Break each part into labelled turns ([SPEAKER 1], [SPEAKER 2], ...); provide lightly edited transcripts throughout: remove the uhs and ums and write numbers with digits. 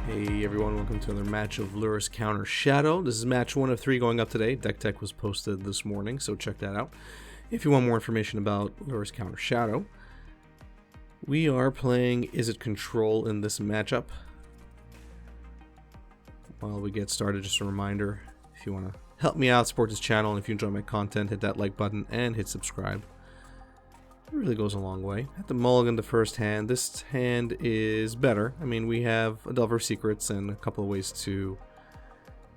[SPEAKER 1] Hey everyone, welcome to another match of Lurrus Counter-Shadow. This is match 1 of 3 going up today. Deck Tech was posted this morning, so check that out. If you want more information about Lurrus Counter-Shadow, we are playing Izzet Control in this matchup. While we get started, just a reminder, if you want to help me out, support this channel, and if you enjoy my content, hit that like button and hit subscribe. It really goes a long way. At the mulligan the first hand. This hand is better. I mean, we have a Delver of Secrets and a couple of ways to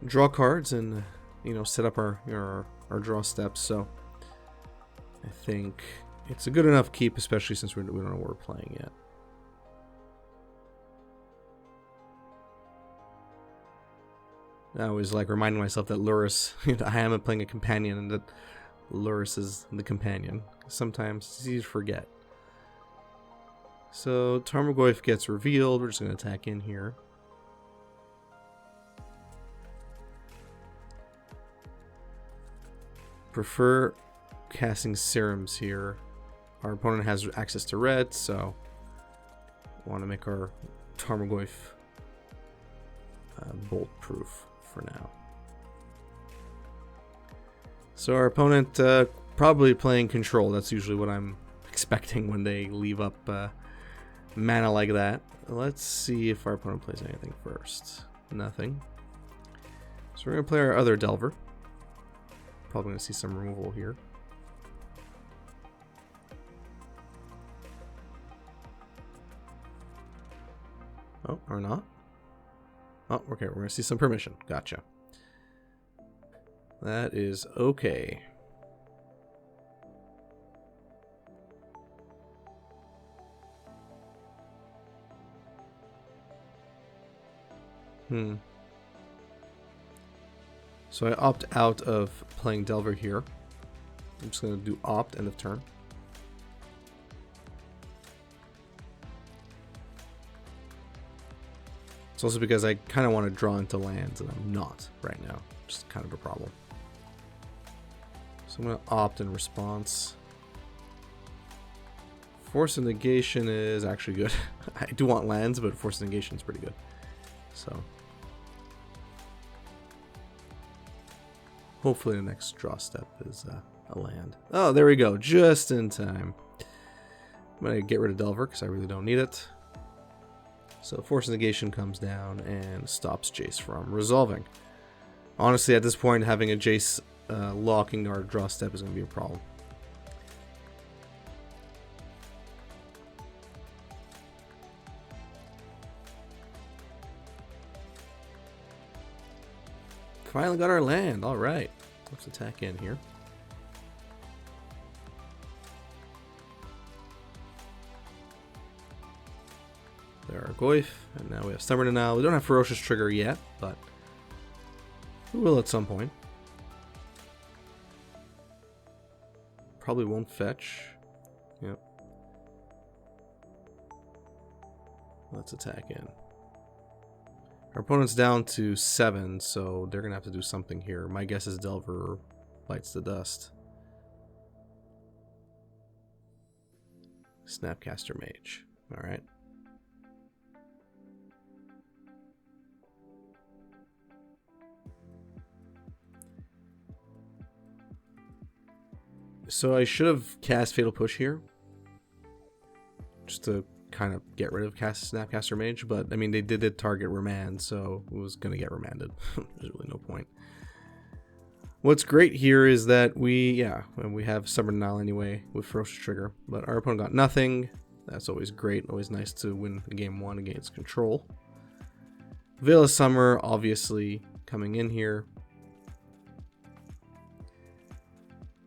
[SPEAKER 1] draw cards and, you know, set up our draw steps. So I think it's a good enough keep, especially since we don't know what we're playing yet. I always like reminding myself that Lurrus, I am playing a companion, and that Lurrus is the companion. Sometimes it's easy to forget. So Tarmogoyf gets revealed. We're just going to attack in here. Prefer casting Serums here. Our opponent has access to red, so want to make our Tarmogoyf bolt proof for now. So our opponent probably playing control. That's usually what I'm expecting when they leave up mana like that. Let's see if our opponent plays anything first. Nothing. So we're going to play our other Delver. Probably going to see some removal here. Oh, or not. Oh, okay, we're going to see some permission. Gotcha. That is okay. So I opt out of playing Delver here. I'm just going to do opt, end of turn. It's also because I kind of want to draw into lands, and I'm not right now. Just kind of a problem. So I'm going to opt in response. Force of Negation is actually good. I do want lands, but Force of Negation is pretty good. So hopefully the next draw step is a land. Oh, there we go. Just in time. I'm going to get rid of Delver because I really don't need it. So Force of Negation comes down and stops Jace from resolving. Honestly, at this point, having a Jace locking our draw step is going to be a problem. Finally got our land. All right. Let's attack in here. There are Goyf, and now we have Stubborn Denial. We don't have Ferocious Trigger yet, but we will at some point. Probably won't fetch. Yep. Let's attack in. Our opponent's down to 7, so they're going to have to do something here. My guess is Delver bites the dust. Snapcaster Mage. Alright. So I should have cast Fatal Push here, just to kind of get rid of Snapcaster Mage, but I mean they did target remand, so it was gonna get remanded. There's really no point. What's great here is that we have Stubborn Denial anyway with Ferocious Trigger, but our opponent got nothing. That's always great. Always nice to win game 1 against control. Veil of Summer obviously coming in here.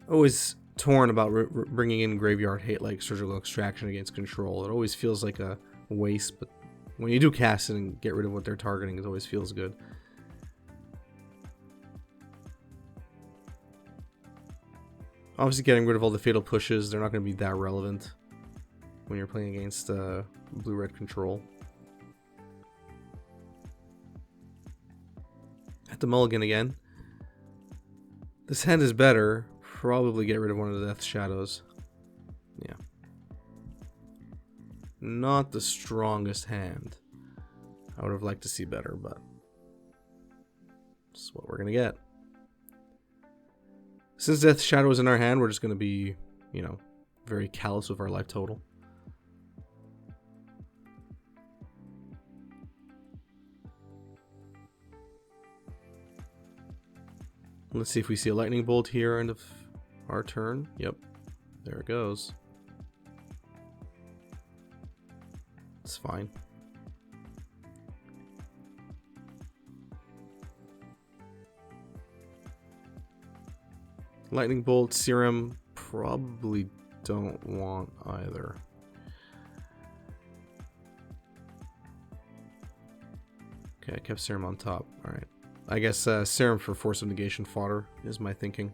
[SPEAKER 1] Always torn about bringing in graveyard hate like Surgical Extraction against control. It always feels like a waste, but when you do cast it and get rid of what they're targeting, it always feels good. Obviously getting rid of all the Fatal Pushes, they're not going to be that relevant when you're playing against blue-red control. At the mulligan again. This hand is better. Probably get rid of one of the Death Shadows. Yeah. Not the strongest hand. I would have liked to see better, but this is what we're going to get. Since Death Shadow is in our hand, we're just going to be, you know, very callous with our life total. Let's see if we see a lightning bolt here end of our turn. Yep, there it goes. It's fine. Lightning bolt, serum, probably don't want either. Okay, I kept serum on top. Alright. I guess serum for force of negation fodder is my thinking.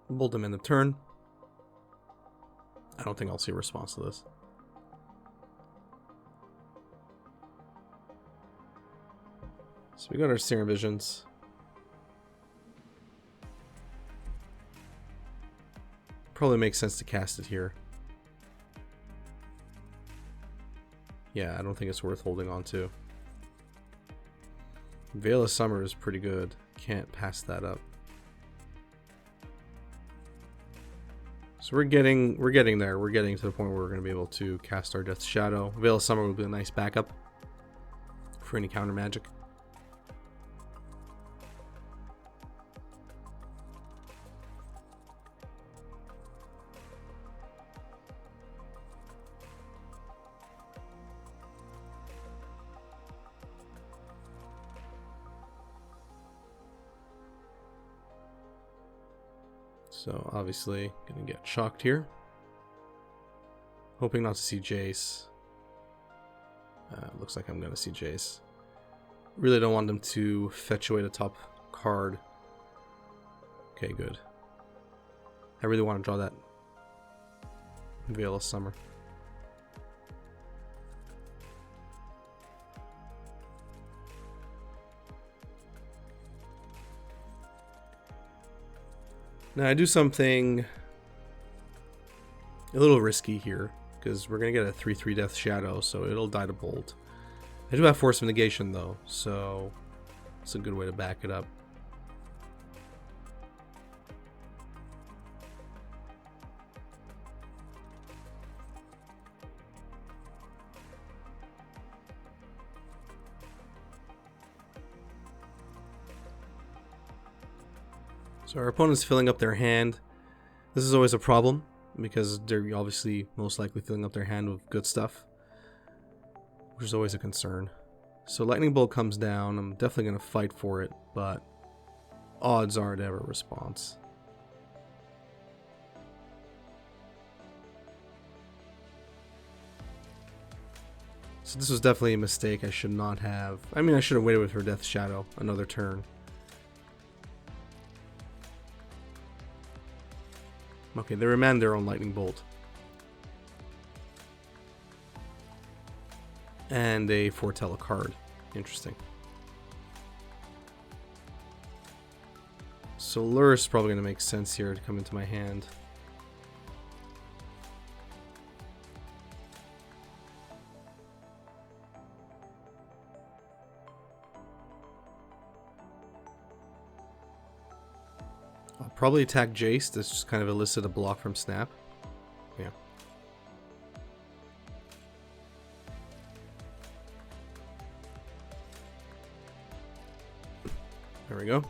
[SPEAKER 1] Bolt him in the turn. I don't think I'll see a response to this. So we got our Serum Visions. Probably makes sense to cast it here. Yeah, I don't think it's worth holding on to. Veil of Summer is pretty good. Can't pass that up. So we're getting there. We're getting to the point where we're going to be able to cast our Death Shadow. Veil of Summer will be a nice backup for any counter magic. So obviously gonna get shocked here. Hoping not to see Jace. Looks like I'm gonna see Jace. Really don't want them to fetch away the top card. Okay, good. I really want to draw that Veil of Summer. Now I do something a little risky here, because we're going to get a 3/3 Death Shadow, so it'll die to Bolt. I do have Force of Negation though, so it's a good way to back it up. So our opponent's filling up their hand. This is always a problem, because they're obviously most likely filling up their hand with good stuff, which is always a concern. So Lightning Bolt comes down. I'm definitely going to fight for it, but odds are to have a response. So this was definitely a mistake. I should not have. I mean, I should have waited with her Death Shadow another turn. Okay, they remand their own Lightning Bolt. And they foretell a card. Interesting. So Lurrus is probably going to make sense here to come into my hand. I'll probably attack Jace. This just kind of elicit a block from Snap. Yeah. There we go.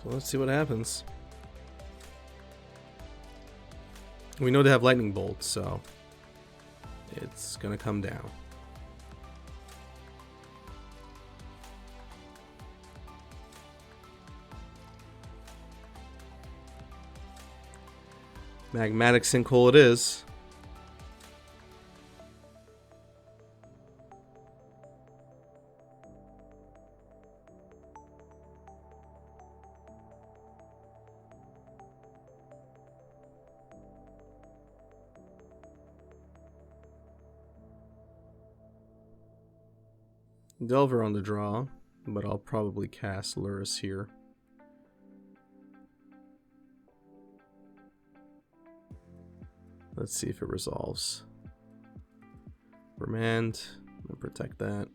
[SPEAKER 1] So let's see what happens. We know they have Lightning Bolt, so it's gonna come down. Magmatic Sinkhole it is. Delver on the draw. but I'll probably cast Lurrus here. Let's see if it resolves. Remand, and protect that.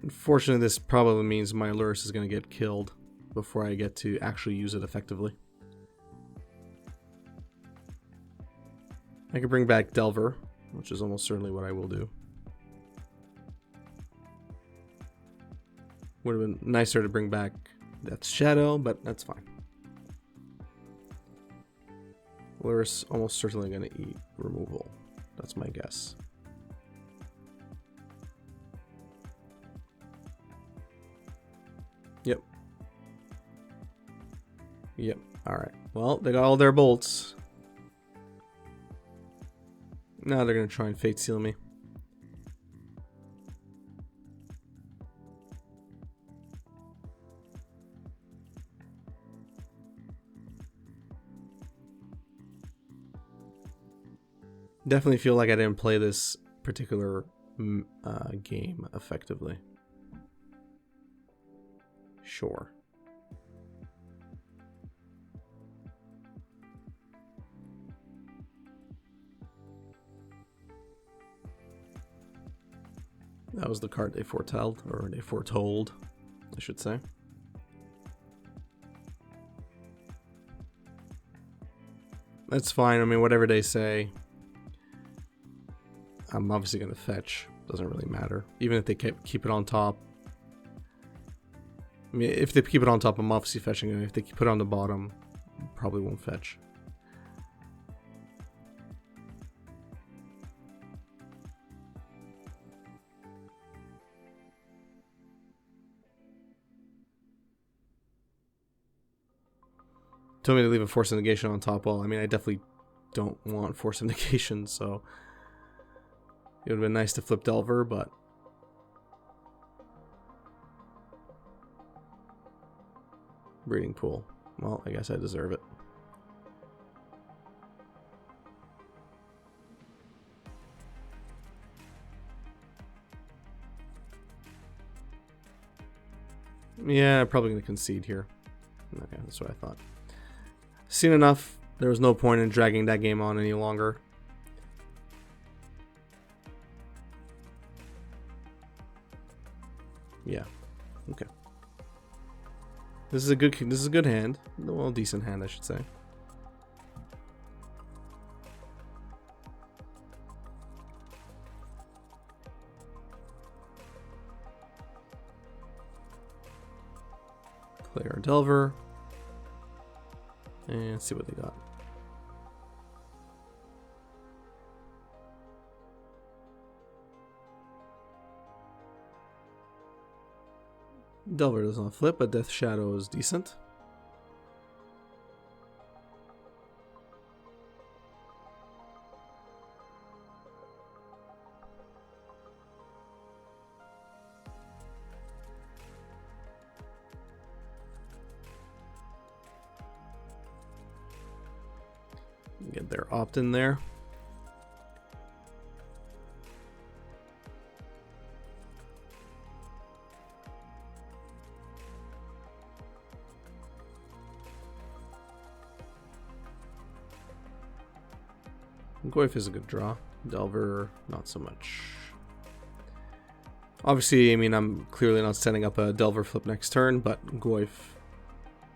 [SPEAKER 1] Unfortunately, this probably means my Lurrus is going to get killed before I get to actually use it effectively. I could bring back Delver, which is almost certainly what I will do. Would have been nicer to bring back Death's Shadow, but that's fine. Lurrus almost certainly going to eat removal. That's my guess. Yep. Yep. Alright. Well, they got all their bolts. Now they're going to try and Fate Seal me. Definitely feel like I didn't play this particular game effectively. Sure. That was the card they foretold, I should say. That's fine. I mean, whatever they say, I'm obviously going to fetch. Doesn't really matter. Even if they keep it on top. I mean, if they keep it on top, I'm obviously fetching it. If they put it on the bottom, probably won't fetch. Told me to leave a Force of Negation on top. Well, I mean, I definitely don't want Force of Negation, so it would have been nice to flip Delver, but Breeding Pool. Well, I guess I deserve it. Yeah, probably going to concede here. Okay, that's what I thought. Seen enough. There was no point in dragging that game on any longer. Yeah. Okay. This is a good hand. Well, decent hand, I should say. Play our Delver. And see what they got. Delver does not flip, but Death Shadow is decent. Get their opt-in there. Goyf is a good draw. Delver, not so much. Obviously, I mean, I'm clearly not setting up a Delver flip next turn, but Goyf,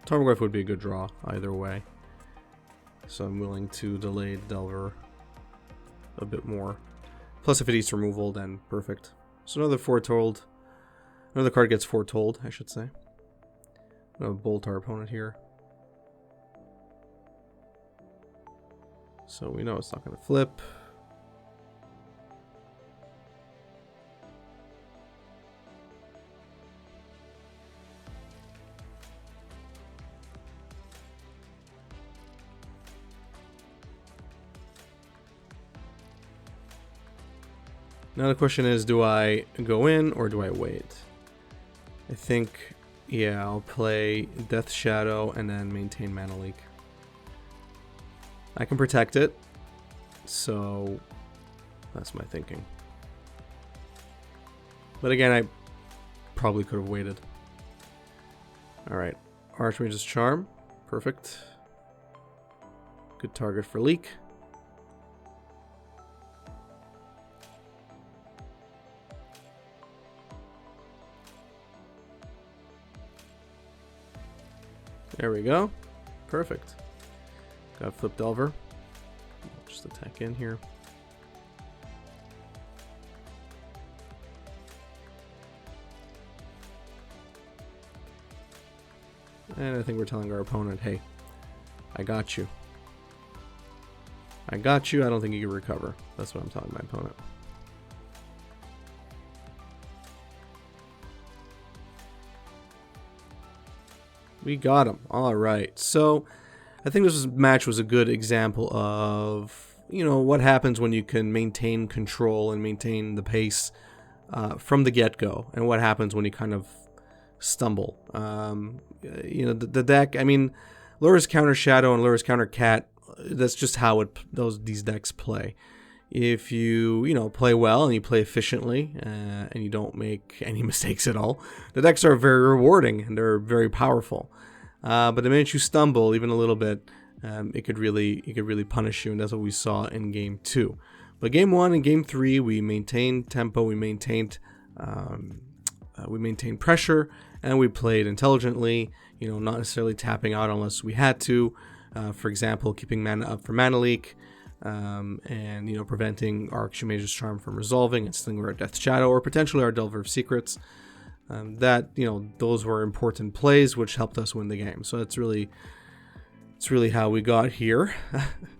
[SPEAKER 1] Tarmogoyf would be a good draw either way. So I'm willing to delay Delver a bit more. Plus, if it eats removal, then perfect. So another foretold. Another card gets foretold, I should say. I'm gonna bolt our opponent here. So we know it's not going to flip. Now the question is, do I go in or do I wait? I think Yeah, I'll play Death Shadow and then maintain Mana Leak. I can protect it, so that's my thinking. But again, I probably could have waited. Alright, Archmage's Charm. Perfect. Good target for Leak. There we go. Perfect. Got Flip Delver. Just attack in here. And I think we're telling our opponent, hey, I got you. I got you. I don't think you can recover. That's what I'm telling my opponent. We got him. All right. So I think this match was a good example of, you know, what happens when you can maintain control and maintain the pace from the get-go, and what happens when you kind of stumble. You know, the deck, I mean, Lurrus Counter-Shadow and Lurrus Counter-Cat, that's just how these decks play. If you know, play well and you play efficiently and you don't make any mistakes at all, the decks are very rewarding and they're very powerful. But the minute you stumble even a little bit, it could really punish you, and that's what we saw in Game 2. But Game 1 and Game 3, we maintained tempo, we maintained pressure, and we played intelligently. You know, not necessarily tapping out unless we had to. For example, keeping mana up for Mana Leak. And, you know, preventing our Archmage's Charm from resolving and stealing our Death Shadow, or potentially our Delver of Secrets. That, you know, those were important plays which helped us win the game. So it's really how we got here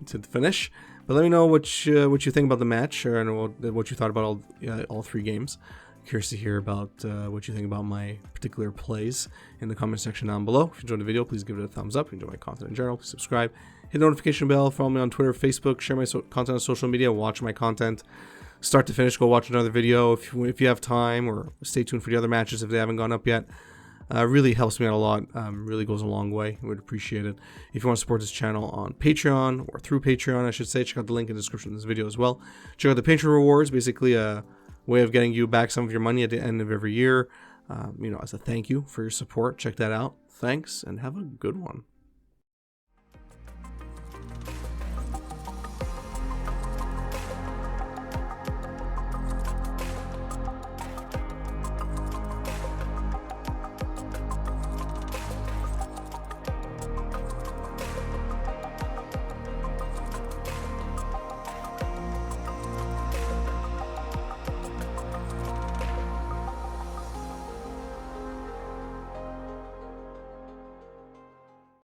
[SPEAKER 1] to the finish. But let me know what you think about the match, and what you thought about all 3 games. Curious to hear about what you think about my particular plays in the comment section down below. If you enjoyed the video, please give it a thumbs up. If you enjoy my content in general, please subscribe. Hit the notification bell. Follow me on Twitter, Facebook. Share my content on social media. Watch my content start to finish. Go watch another video if you have time, or stay tuned for the other matches if they haven't gone up yet. Really helps me out a lot. Really goes a long way. I would appreciate it. If you want to support this channel on Patreon, or through Patreon, I should say, check out the link in the description of this video as well. Check out the Patreon rewards. Basically a way of getting you back some of your money at the end of every year. You know, as a thank you for your support. Check that out. Thanks, and have a good one.